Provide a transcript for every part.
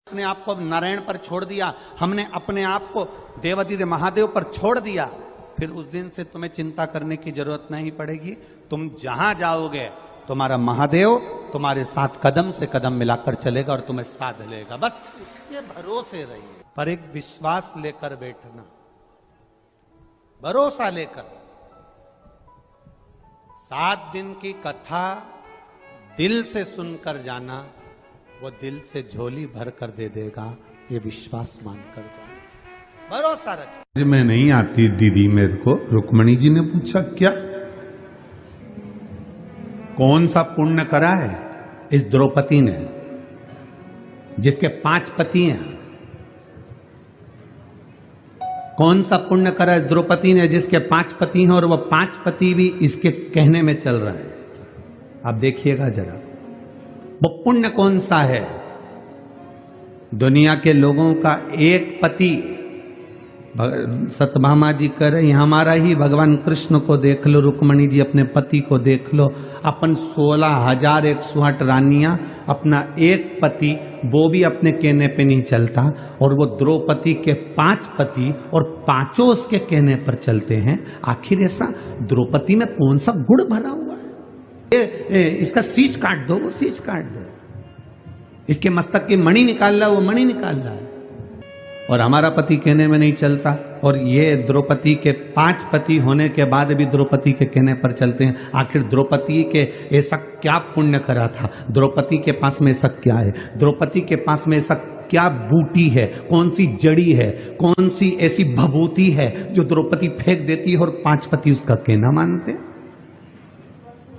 अपने आप को नारायण पर छोड़ दिया, हमने अपने आप को देवादिदेव महादेव पर छोड़ दिया, फिर उस दिन से तुम्हें चिंता करने की जरूरत नहीं पड़ेगी। तुम जहां जाओगे तुम्हारा महादेव तुम्हारे साथ कदम से कदम मिलाकर चलेगा और तुम्हें साध लेगा। बस उसके भरोसे रहिए, पर एक विश्वास लेकर बैठना, भरोसा लेकर। 7 दिन की कथा दिल से सुनकर जाना, वो दिल से झोली भर कर दे देगा, ये विश्वास मानकर जाना, भरोसा रख। मैं नहीं आती दीदी मेरे को, रुक्मणी जी ने पूछा क्या, कौन सा पुण्य करा है इस द्रौपदी ने, जिसके 5 पति हैं? कौन सा पुण्य करा इस द्रौपदी ने जिसके 5 पति हैं और वह 5 पति भी इसके कहने में चल रहे हैं? आप देखिएगा जरा, वो पुण्य कौन सा है? दुनिया के लोगों का एक पति, सत्यभामा जी कह रहे हमारा ही भगवान कृष्ण को देख लो, रुक्मणी जी अपने पति को देख लो, अपन 16,108 रानियां, अपना एक पति वो भी अपने कहने पे नहीं चलता, और वो द्रौपदी के 5 पति और 5 उसके कहने पर चलते हैं। आखिर ऐसा द्रौपदी में कौन सा गुण भरा हुआ है? इसका शीश काट दो, वो शीश काट दो, इसके मस्तक की मणि निकाल रहा, वो मणि निकाल रहा है, और हमारा पति कहने में नहीं चलता। और ये द्रौपदी के 5 पति होने के बाद भी द्रौपदी के कहने पर चलते हैं। आखिर द्रौपदी के ऐसा क्या पुण्य करा था? द्रौपदी के पास में ऐसा क्या है? द्रौपदी के पास में ऐसा क्या बूटी है, कौन सी जड़ी है, कौन सी ऐसी भभूति है जो द्रौपदी फेंक देती है और 5 पति उसका कहना मानते?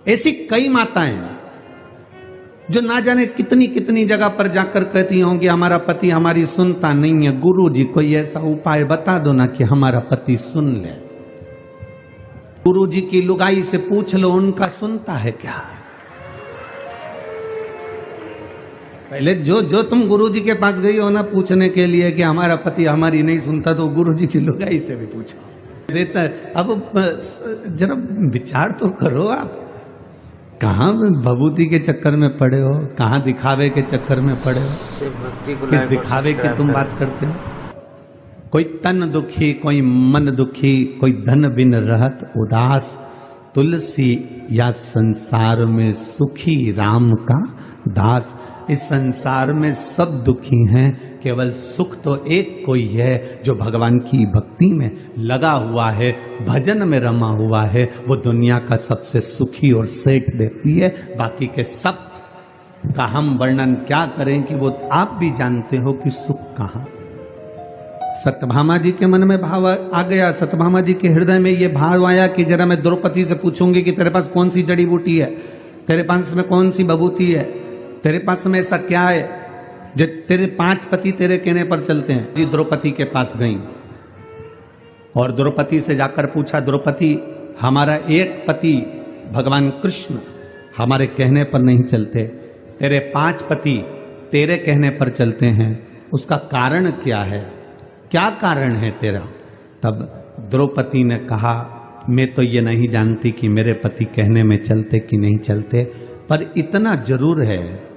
ऐसी कई माताएं जो ना जाने कितनी कितनी जगह पर जाकर कहती होंगी हमारा पति हमारी सुनता नहीं है। गुरु जी कोई ऐसा उपाय बता दो ना कि हमारा पति सुन ले। गुरु जी की लुगाई से पूछ लो, उनका सुनता है क्या? पहले जो तुम गुरु जी के पास गई हो ना पूछने के लिए कि हमारा पति हमारी नहीं सुनता, तो गुरु जी की लुगाई से भी पूछो देता है। अब जरा विचार तो करो, आप कहाँ भभूति के चक्कर में पड़े हो, कहाँ दिखावे के चक्कर में पड़े हो? किस दिखावे की तुम बात करते हो? कोई तन दुखी, कोई मन दुखी, कोई धन बिन रहत उदास, तुलसी या संसार में सुखी राम का दास। इस संसार में सब दुखी हैं, केवल सुख तो एक कोई है जो भगवान की भक्ति में लगा हुआ है, भजन में रमा हुआ है। वो दुनिया का सबसे सुखी और सेठ व्यक्ति है। बाकी के सब का हम वर्णन क्या करें कि वो आप भी जानते हो कि सुख कहाँ। सत्यभामा जी के मन में भाव आ गया, सत्यभामा जी के हृदय में ये भाव आया कि जरा मैं द्रौपदी से पूछूंगी कि तेरे पास कौन सी जड़ी बूटी है, तेरे पास में कौन सी भभूति है, तेरे पास में ऐसा क्या है जो तेरे 5 पति तेरे कहने पर चलते हैं। जी द्रौपदी के पास गई और द्रौपदी से जाकर पूछा, द्रौपदी हमारा एक पति भगवान कृष्ण हमारे कहने पर नहीं चलते, तेरे 5 पति तेरे कहने पर चलते हैं, उसका कारण क्या है? क्या कारण है तेरा? तब द्रौपदी ने कहा, मैं तो ये नहीं जानती कि मेरे पति कहने में चलते कि नहीं चलते, पर इतना जरूर है,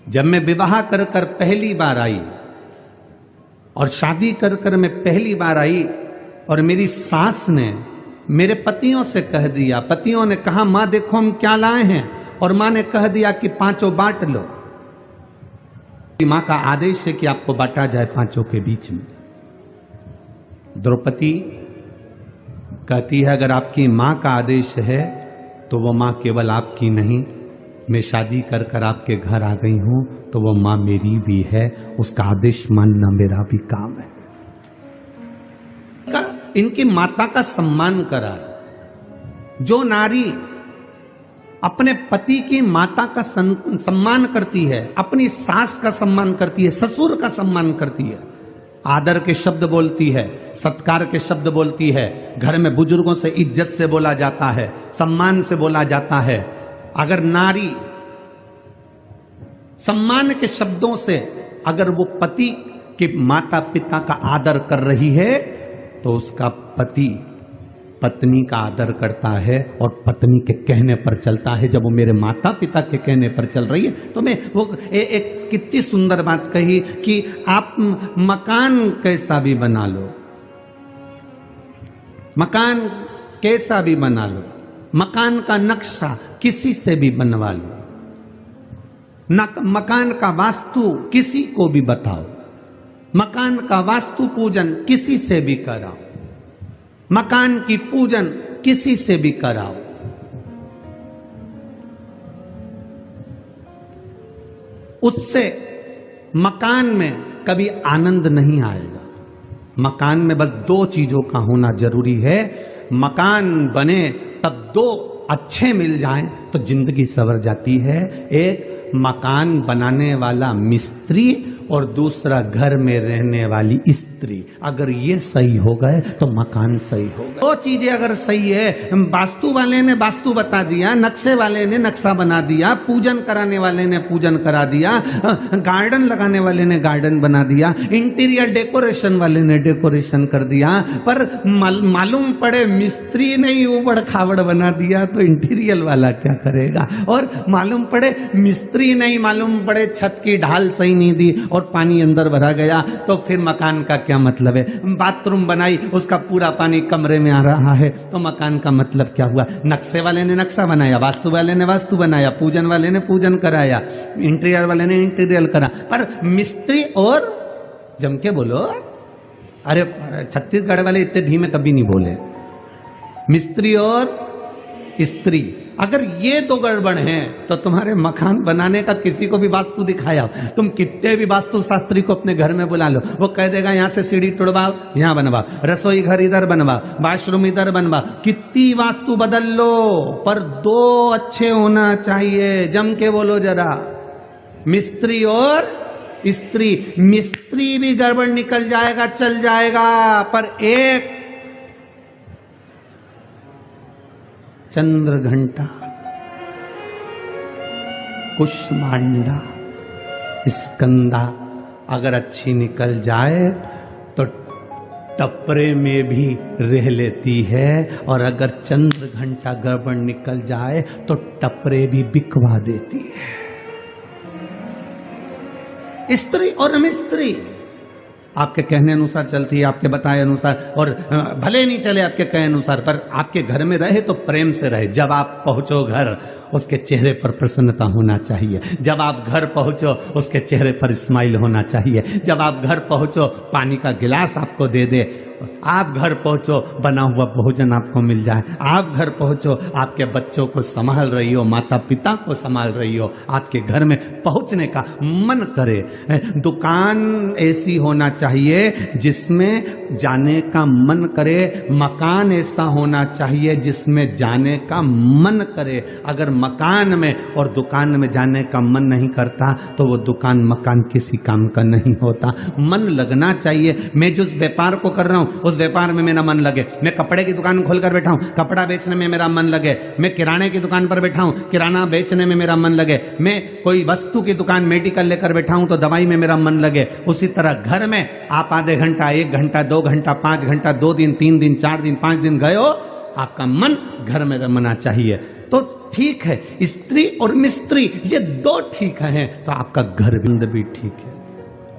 जब मैं विवाह कर कर पहली बार आई और शादी कर कर मैं पहली बार आई और मेरी सास ने मेरे पतियों से कह दिया, पतियों ने कहा माँ देखो हम क्या लाए हैं, और माँ ने कह दिया कि 5 बांट लो। माँ का आदेश है कि आपको बांटा जाए 5 के बीच में। द्रौपदी कहती है अगर आपकी माँ का आदेश है तो वो माँ केवल आपकी नहीं, मैं शादी कर कर आपके घर आ गई हूं तो वो माँ मेरी भी है, उसका आदेश मानना मेरा भी काम है। इनकी माता का सम्मान करा। जो नारी अपने पति की माता का सम्मान करती है, अपनी सास का सम्मान करती है, ससुर का सम्मान करती है, आदर के शब्द बोलती है, सत्कार के शब्द बोलती है, घर में बुजुर्गों से इज्जत से बोला जाता है, सम्मान से बोला जाता है। अगर नारी सम्मान के शब्दों से अगर वो पति के माता पिता का आदर कर रही है तो उसका पति पत्नी का आदर करता है और पत्नी के कहने पर चलता है। जब वो मेरे माता पिता के कहने पर चल रही है तो मैं वो एक कितनी सुंदर बात कही कि आप मकान कैसा भी बना लो, मकान कैसा भी बना लो, मकान का नक्शा किसी से भी बनवा लो, मकान का वास्तु किसी को भी बताओ, मकान का वास्तु पूजन किसी से भी कराओ, मकान की पूजन किसी से भी कराओ, उससे मकान में कभी आनंद नहीं आएगा। मकान में बस दो चीजों का होना जरूरी है। मकान बने तब दो अच्छे मिल जाएं तो जिंदगी संवर जाती है। एक मकान बनाने वाला मिस्त्री और दूसरा घर में रहने वाली स्त्री। अगर ये सही हो गए तो मकान सही होगा। दो चीजें अगर सही है, वास्तु वाले ने वास्तु बता दिया, नक्शे वाले ने नक्शा बना दिया, पूजन कराने वाले ने पूजन करा दिया, गार्डन लगाने वाले ने गार्डन बना दिया, इंटीरियर डेकोरेशन वाले ने डेकोरेशन कर दिया, पर मालूम पड़े मिस्त्री ने ही ऊबड़ खाबड़ बना दिया तो इंटीरियर वाला क्या करेगा। और मालूम पड़े मिस्त्री नहीं, मालूम पड़े छत की ढाल सही नहीं दी और पानी अंदर भरा गया तो फिर मकान का क्या मतलब है। बाथरूम बनाई, उसका पूरा पानी कमरे में आ रहा है तो मकान का मतलब क्या हुआ। नक्शे वाले ने नक्शा बनाया, वास्तु वाले ने वास्तु बनाया, पूजन वाले ने पूजन कराया, इंटीरियर वाले ने इंटीरियर करा, पर मिस्त्री और जम के बोलो। अरे छत्तीसगढ़ वाले इतने धीमे कभी नहीं बोले। मिस्त्री और स्त्री, अगर ये दो गड़बड़ हैं तो तुम्हारे मकान बनाने का किसी को भी वास्तु दिखाया, तुम कितने भी वास्तु शास्त्री को अपने घर में बुला लो, वो कह देगा यहाँ से सीढ़ी तोड़वाओ, यहाँ बनवाओ, रसोई घर इधर बनवाओ, वॉशरूम इधर बनवाओ, कितनी वास्तु बदल लो, पर दो अच्छे होना चाहिए। जम के बोलो जरा, मिस्त्री और स्त्री। मिस्त्री भी गड़बड़ निकल जाएगा, चल जाएगा, पर एक चंद्र घंटा, कुष्मांडा, स्कंदा अगर अच्छी निकल जाए तो टपरे में भी रह लेती है, और अगर चंद्र घंटा गड़बड़ निकल जाए तो टपरे भी बिकवा देती है। स्त्री और मिस्त्री आपके कहने अनुसार चलती है, आपके बताए अनुसार, और भले नहीं चले आपके कहे अनुसार, पर आपके घर में रहे तो प्रेम से रहे। जब आप पहुंचो घर, उसके चेहरे पर प्रसन्नता होना चाहिए। जब आप घर पहुंचो, उसके चेहरे पर स्माइल होना चाहिए। जब आप घर पहुंचो, पानी का गिलास आपको दे दे। आप घर पहुंचो, बना हुआ भोजन आपको मिल जाए। आप घर पहुंचो, आपके बच्चों को संभाल रही हो, माता पिता को संभाल रही हो, आपके घर में पहुंचने का मन करे। दुकान ऐसी होना चाहिए जिसमें जाने का मन करे, मकान ऐसा होना चाहिए जिसमें जाने का मन करे। अगर मकान में और दुकान में जाने का मन नहीं करता तो वो दुकान मकान किसी काम का नहीं होता। मन लगना चाहिए। मैं जिस व्यापार को कर रहा हूं उस व्यापार में मेरा मन लगे। मैं कपड़े की दुकान खोलकर बैठा हूं, कपड़ा बेचने में मेरा मन लगे। मैं किराने की दुकान पर बैठा हूं, किराना बेचने में मेरा मन लगे। मैं कोई वस्तु की दुकान मेडिकल लेकर बैठा हूं तो दवाई में मेरा मन लगे। उसी तरह घर में आप आधे घंटा, 1 घंटा, 2 घंटा, 5 घंटा, 2 दिन, 3 दिन, 4 दिन, 5 दिन गए हो, आपका मन घर में रमना चाहिए तो ठीक है। स्त्री और मिस्त्री ये दो ठीक हैं तो आपका घर भी ठीक है।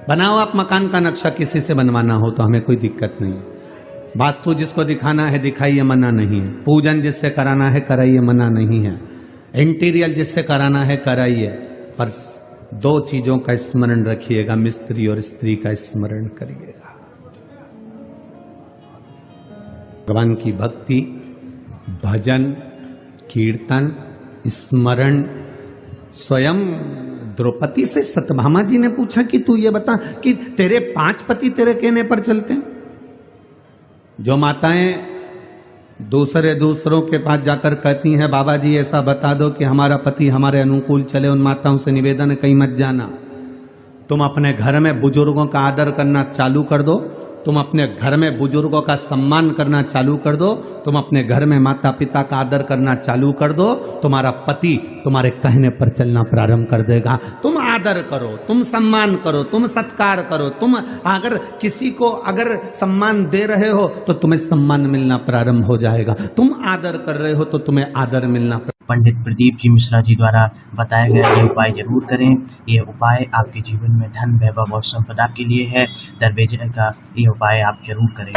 बनाओ आप मकान का नक्शा, किसी से बनवाना हो तो हमें कोई दिक्कत नहीं है। वास्तु जिसको दिखाना है दिखाइए, मना नहीं है। पूजन जिससे कराना है कराइए, मना नहीं है। इंटीरियर जिससे कराना है कराइए, पर 2 चीजों का स्मरण रखिएगा, मिस्त्री और स्त्री का स्मरण करिएगा। भगवान की भक्ति, भजन, कीर्तन, स्मरण। स्वयं द्रौपदी से सत्यभामा जी ने पूछा कि तू ये बता कि तेरे 5 पति तेरे कहने पर चलते हैं। जो माताएं दूसरों के पास जाकर कहती हैं बाबा जी ऐसा बता दो कि हमारा पति हमारे अनुकूल चले, उन माताओं से निवेदन है कहीं मत जाना। तुम अपने घर में बुजुर्गों का आदर करना चालू कर दो, तुम अपने घर में बुजुर्गों का सम्मान करना चालू कर दो, तुम अपने घर में माता पिता का आदर करना चालू कर दो, तुम्हारा पति तुम्हारे कहने पर चलना प्रारंभ कर देगा। तुम आदर करो, तुम सम्मान करो, तुम सत्कार करो, तुम अगर किसी को अगर सम्मान दे रहे हो तो तुम्हें सम्मान मिलना प्रारंभ हो जाएगा, तुम आदर कर रहे हो तो तुम्हें आदर मिलना। पंडित प्रदीप जी मिश्रा जी द्वारा बताया गया ये उपाय जरूर करें। ये उपाय आपके जीवन में धन, वैभव और संपदा के लिए है। दरवेजे का ये उपाय आप जरूर करें।